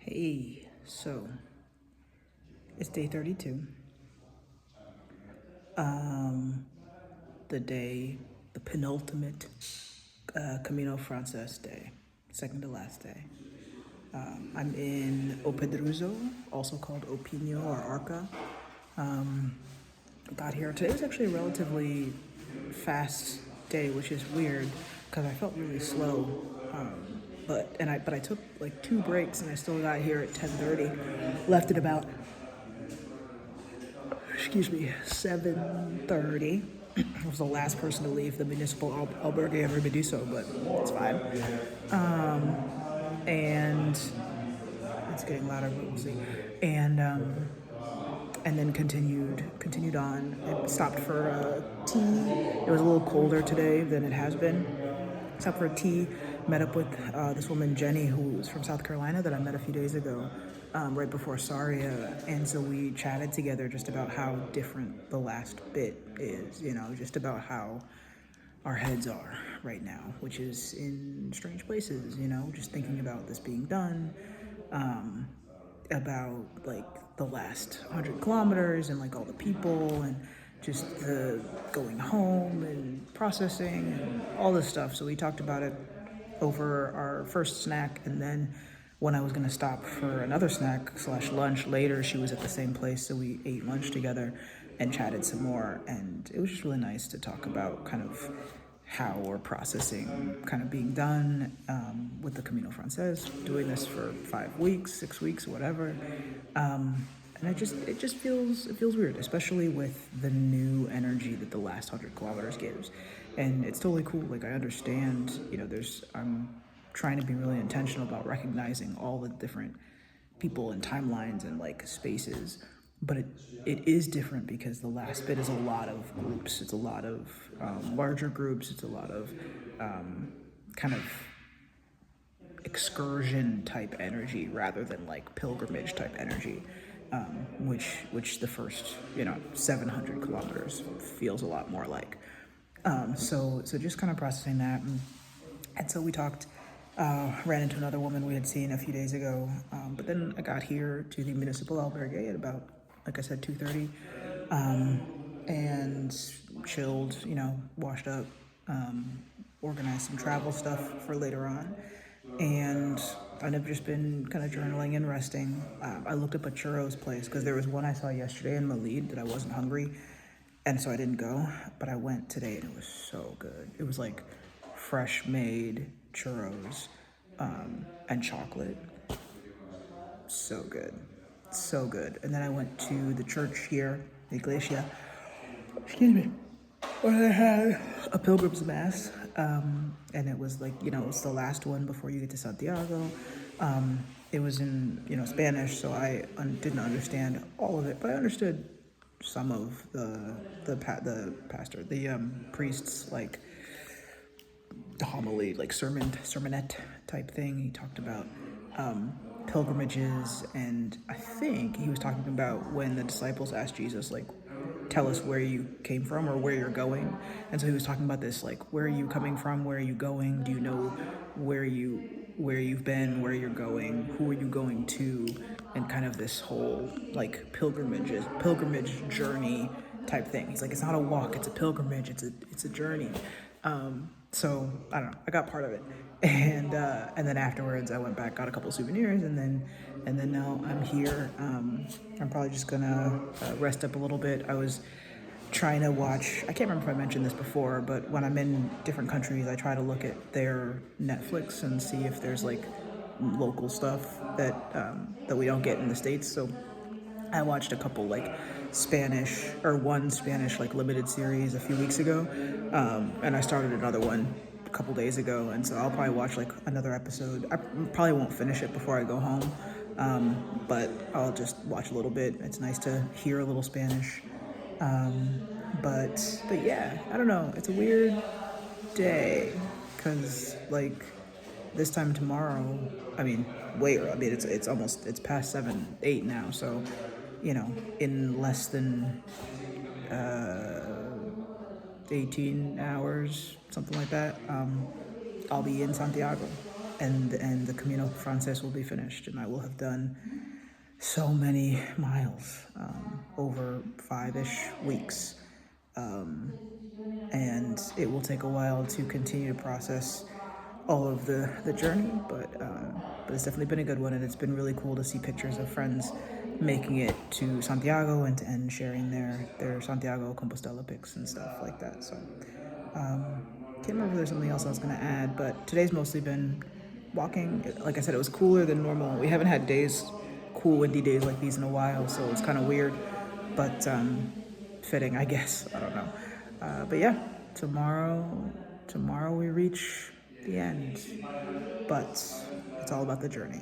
Hey, so it's day 32. The day, the penultimate Camino Frances day, second to last day. I'm in O Pedrouzo, also called Opino or Arca. Got here. Today was actually a relatively fast day, which is weird because I felt really slow. But I took like two breaks and I still got here at 10:30. Left at about 7:30. I was the last person to leave the municipal albergue in Ribadiso, but it's fine. And it's getting louder, but we'll see. And then continued on. It stopped for tea. It was a little colder today than it has been. Stopped for tea. Met up with this woman Jenny, who's from South Carolina, that I met a few days ago, right before Saria, and so we chatted together just about how different the last bit is. Just about how our heads are right now, which is in strange places. Just thinking about this being done, about like the last 100 kilometers and like all the people and just the going home and processing and all this stuff. So we talked about it over our first snack, and then when I was going to stop for another snack / lunch later, she was at the same place, so we ate lunch together and chatted some more. And it was just really nice to talk about kind of how we're processing kind of being done with the Camino Frances, doing this for 5 weeks, 6 weeks, whatever. And it just feels weird, especially with the new energy that the last 100 kilometers gives. And it's totally cool. Like, I understand, I'm trying to be really intentional about recognizing all the different people and timelines and like spaces. But it is different because the last bit is a lot of groups. It's a lot of larger groups. It's a lot of kind of excursion type energy rather than like pilgrimage type energy, which the first 700 kilometers feels a lot more like. So just kind of processing that, and so we talked. Ran into another woman we had seen a few days ago, but then I got here to the municipal albergue at about, like I said, 2:30, and chilled, washed up, organized some travel stuff for later on, and I've just been kind of journaling and resting. I looked up a churros place because there was one I saw yesterday in Malid that I wasn't hungry, and so I didn't go, but I went today and it was so good. It was like fresh made churros and chocolate. So good. So good. And then I went to the church here, the iglesia, where they had a pilgrim's mass. And it was like, it's the last one before you get to Santiago. It was in, Spanish, so I didn't understand all of it, but I understood some of the pastor, the priest's like homily, like sermonette type thing. He talked about pilgrimages, and I think he was talking about when the disciples asked Jesus, like, tell us where you came from or where you're going. And so he was talking about this, like, where are you coming from, where are you going, do you know where you've been, where you're going, who are you going to, and kind of this whole like pilgrimage journey type thing. He's like, it's not a walk, it's a pilgrimage, it's a journey. So I don't know, I got part of it, and then afterwards I went back, got a couple souvenirs, and then now I'm here. I'm probably just gonna rest up a little bit. I was trying to watch, I can't remember if I mentioned this before, but when I'm in different countries, I try to look at their Netflix and see if there's like local stuff that we don't get in the States. So I watched a couple like one Spanish like limited series a few weeks ago, and I started another one a couple days ago, and so I'll probably watch like another episode. I probably won't finish it before I go home, but I'll just watch a little bit. It's nice to hear a little Spanish, but yeah, I don't know. It's a weird day because like this time tomorrow, I mean, it's past 7, 8 now, so in less than 18 hours, something like that, I'll be in Santiago. and the Camino Frances will be finished, and I will have done so many miles over 5-ish weeks. Um, and it will take a while to continue to process all of the journey, but it's definitely been a good one, and it's been really cool to see pictures of friends making it to Santiago and sharing their Santiago Compostela pics and stuff like that. So can't remember if there's something else I was gonna add, but today's mostly been walking. Like I said, it was cooler than normal. We haven't had days, cool windy days like these in a while, so it's kind of weird, but fitting, I guess. I don't know. But yeah, tomorrow we reach the end, but it's all about the journey.